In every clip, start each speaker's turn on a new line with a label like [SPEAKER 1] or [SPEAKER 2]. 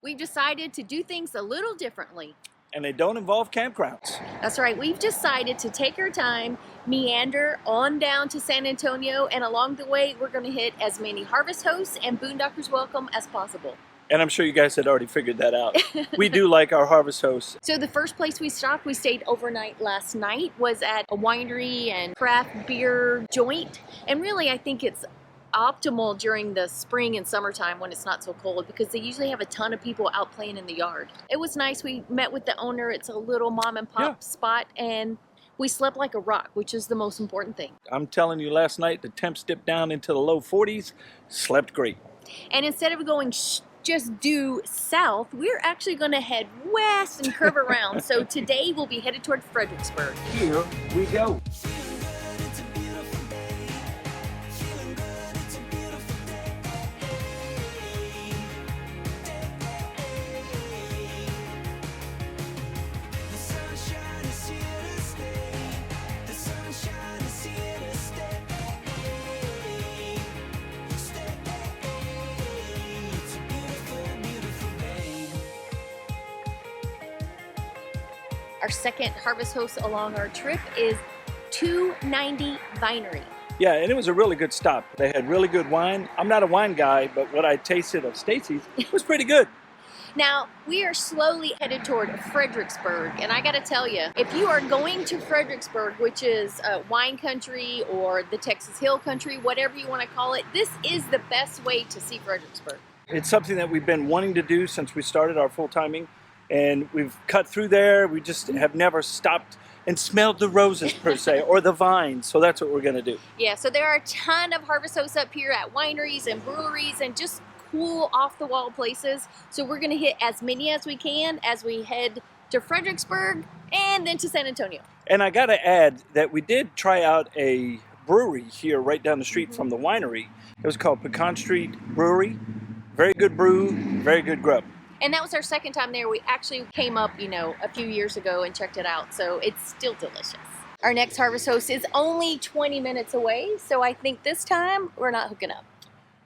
[SPEAKER 1] We've decided to do things a little differently.
[SPEAKER 2] And they don't involve campgrounds.
[SPEAKER 1] That's right, we've decided to take our time, meander on down to San Antonio, and along the way we're going to hit as many Harvest Hosts and Boondockers Welcome as possible.
[SPEAKER 2] And I'm sure you guys had already figured that out. We do like our Harvest Hosts.
[SPEAKER 1] So the first place we stopped, we stayed overnight last night, was at a winery and craft beer joint. And really I think it's optimal during the spring and summertime when it's not so cold, because they usually have a ton of people out playing in the yard. It was nice. We met with the owner. It's a little mom and pop spot, and we slept like a rock, which is the most important thing.
[SPEAKER 2] I'm telling you, last night the temps dipped down into the low 40s. Slept great.
[SPEAKER 1] And instead of going just due south, we're actually going to head west and curve around. So today we'll be headed toward Fredericksburg.
[SPEAKER 2] Here we go.
[SPEAKER 1] Our second Harvest Host along our trip is 290 Vinery.
[SPEAKER 2] Yeah, and it was a really good stop. They had really good wine. I'm not a wine guy, but what I tasted of Stacy's was pretty good.
[SPEAKER 1] Now, we are slowly headed toward Fredericksburg, and I gotta tell you, if you are going to Fredericksburg, which is wine country or the Texas Hill Country, whatever you want to call it, this is the best way to see Fredericksburg.
[SPEAKER 2] It's something that we've been wanting to do since we started our full timing, and we've cut through there. We just have never stopped and smelled the roses per se, or the vines, so that's what we're gonna do.
[SPEAKER 1] Yeah, so there are a ton of Harvest Hosts up here at wineries and breweries and just cool off-the-wall places. So we're gonna hit as many as we can as we head to Fredericksburg and then to San Antonio.
[SPEAKER 2] And I gotta add that we did try out a brewery here right down the street from the winery. It was called Pecan Street Brewery. Very good brew, very good grub.
[SPEAKER 1] And that was our second time there. We actually came up, a few years ago and checked it out. So it's still delicious. Our next Harvest Host is only 20 minutes away. So I think this time we're not hooking up.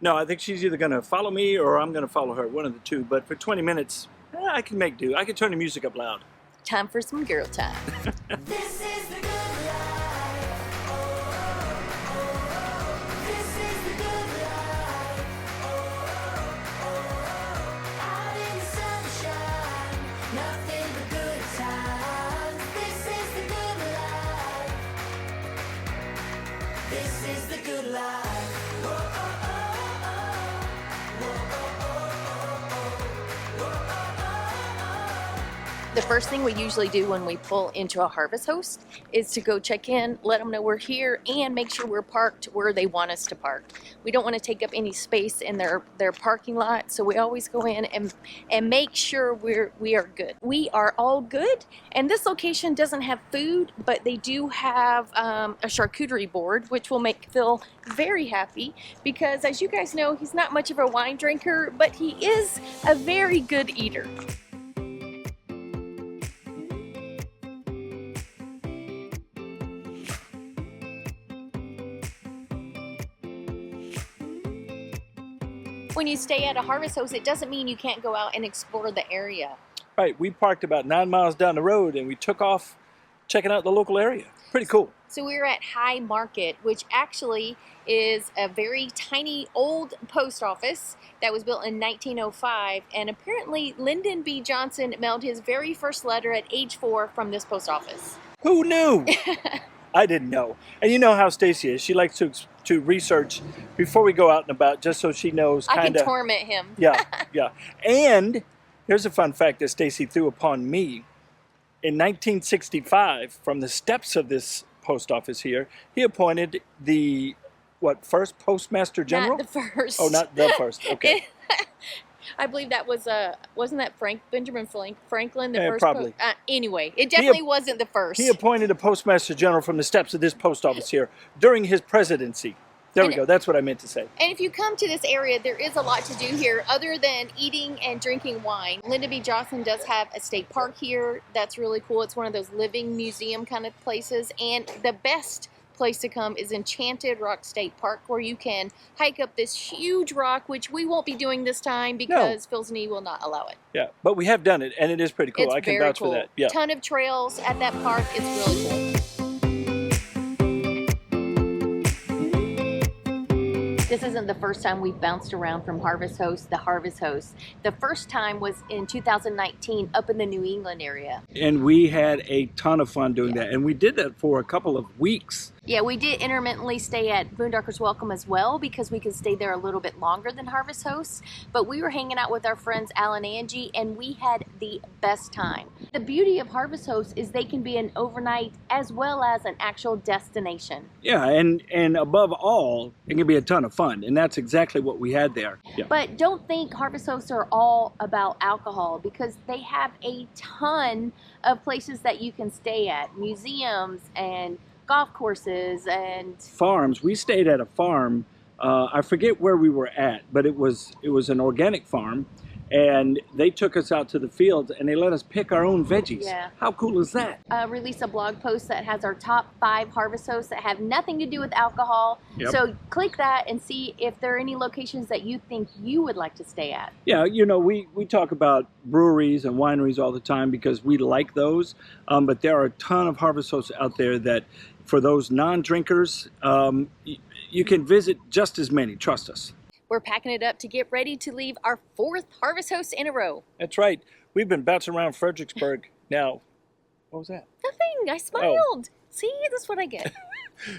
[SPEAKER 2] No, I think she's either gonna follow me or I'm gonna follow her, one of the two. But for 20 minutes, I can make do. I can turn the music up loud.
[SPEAKER 1] Time for some girl time.
[SPEAKER 3] This is the good life. This is the good life. Out in the sunshine, nothing but good times. This is the good life. This is the good life.
[SPEAKER 1] The first thing we usually do when we pull into a Harvest Host is to go check in, let them know we're here, and make sure we're parked where they want us to park. We don't want to take up any space in their parking lot, so we always go in and make sure we are good. We are all good, and this location doesn't have food, but they do have a charcuterie board, which will make Phil very happy, because as you guys know, he's not much of a wine drinker, but he is a very good eater. When you stay at a Harvest Host, it doesn't mean you can't go out and explore the area.
[SPEAKER 2] Right, we parked about 9 miles down the road and we took off checking out the local area. Pretty cool.
[SPEAKER 1] So we were at High Market, which actually is a very tiny old post office that was built in 1905, and apparently Lyndon B. Johnson mailed his very first letter at age 4 from this post office.
[SPEAKER 2] Who knew? I didn't know. And you know how Stacy is. She likes to research before we go out and about, just so she knows kind of.
[SPEAKER 1] I can torment him.
[SPEAKER 2] Yeah. And here's a fun fact that Stacy threw upon me. In 1965, from the steps of this post office here, he appointed the, first Postmaster General?
[SPEAKER 1] Not the first.
[SPEAKER 2] Oh, not the first. Okay.
[SPEAKER 1] I believe that was, wasn't that Benjamin Franklin, the first?
[SPEAKER 2] Probably.
[SPEAKER 1] Anyway, it definitely wasn't the first.
[SPEAKER 2] He appointed a Postmaster General from the steps of this post office here during his presidency. There we go. That's what I meant to say.
[SPEAKER 1] And if you come to this area, there is a lot to do here other than eating and drinking wine. Lyndon B. Johnson does have a state park here. That's really cool. It's one of those living museum kind of places. And the best place to come is Enchanted Rock State Park, where you can hike up this huge rock, which we won't be doing this time because Phil's knee will not allow it.
[SPEAKER 2] Yeah, but we have done it, and it is pretty cool.
[SPEAKER 1] It's
[SPEAKER 2] I can
[SPEAKER 1] very
[SPEAKER 2] vouch
[SPEAKER 1] cool.
[SPEAKER 2] for that. Yeah.
[SPEAKER 1] Ton of trails at that park. It's really cool. This isn't the first time we've bounced around from Harvest Host to Harvest Host. The first time was in 2019 up in the New England area.
[SPEAKER 2] And we had a ton of fun doing that, and we did that for a couple of weeks.
[SPEAKER 1] Yeah, we did intermittently stay at Boondockers Welcome as well because we could stay there a little bit longer than Harvest Hosts. But we were hanging out with our friends Al and Angie, and we had the best time. The beauty of Harvest Hosts is they can be an overnight as well as an actual destination.
[SPEAKER 2] Yeah, and above all, it can be a ton of fun, and that's exactly what we had there. Yeah.
[SPEAKER 1] But don't think Harvest Hosts are all about alcohol, because they have a ton of places that you can stay at, museums and golf courses and
[SPEAKER 2] Farms. We stayed at a farm. I forget where we were at, but it was an organic farm, and they took us out to the fields and they let us pick our own veggies.
[SPEAKER 1] Yeah.
[SPEAKER 2] How cool is that?
[SPEAKER 1] release a blog post that has our top 5 Harvest Hosts that have nothing to do with alcohol.
[SPEAKER 2] Yep.
[SPEAKER 1] So click that and see if there are any locations that you think you would like to stay at.
[SPEAKER 2] Yeah, you know, we talk about breweries and wineries all the time because we like those, but there are a ton of Harvest Hosts out there that, for those non-drinkers, you can visit just as many, trust us.
[SPEAKER 1] We're packing it up to get ready to leave our 4th Harvest Host in a row.
[SPEAKER 2] That's right. We've been bouncing around Fredericksburg now. What was that?
[SPEAKER 1] Nothing, I smiled. See, that's what I get.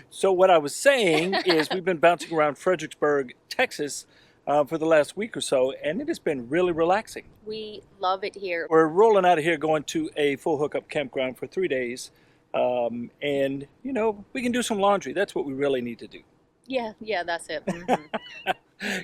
[SPEAKER 2] So what I was saying is we've been bouncing around Fredericksburg, Texas, for the last week or so, and it has been really relaxing.
[SPEAKER 1] We love it here.
[SPEAKER 2] We're rolling out of here going to a full hookup campground for 3 days, and, you know, we can do some laundry. That's what we really need to do.
[SPEAKER 1] Yeah, that's it. Mhm.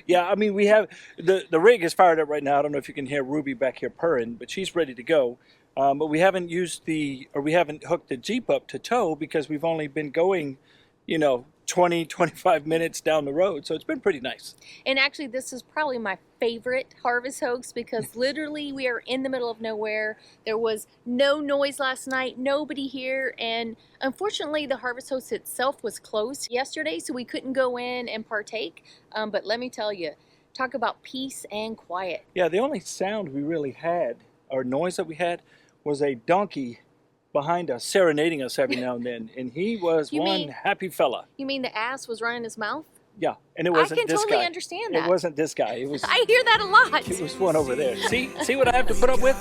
[SPEAKER 2] Yeah, I mean, we have the rig is fired up right now. I don't know if you can hear Ruby back here purring, but she's ready to go. But we haven't we haven't hooked the Jeep up to tow because we've only been going, you know, 20-25 minutes down the road. So it's been pretty nice.
[SPEAKER 1] And actually, this is probably my favorite Harvest Host because literally we are in the middle of nowhere. There was no noise last night, nobody here, and unfortunately the Harvest Host itself was closed yesterday, so we couldn't go in and partake. But let me tell you, talk about peace and quiet.
[SPEAKER 2] Yeah, the only sound we really had, or noise that we had, was a donkey behind us serenading us every now and then, and he was one happy fella.
[SPEAKER 1] You mean the ass was running his mouth?
[SPEAKER 2] Yeah, and it wasn't
[SPEAKER 1] I can
[SPEAKER 2] this
[SPEAKER 1] totally
[SPEAKER 2] guy.
[SPEAKER 1] understand that.
[SPEAKER 2] It wasn't this guy. It was.
[SPEAKER 1] I hear that a lot.
[SPEAKER 2] It was one over there. See what I have to put up with?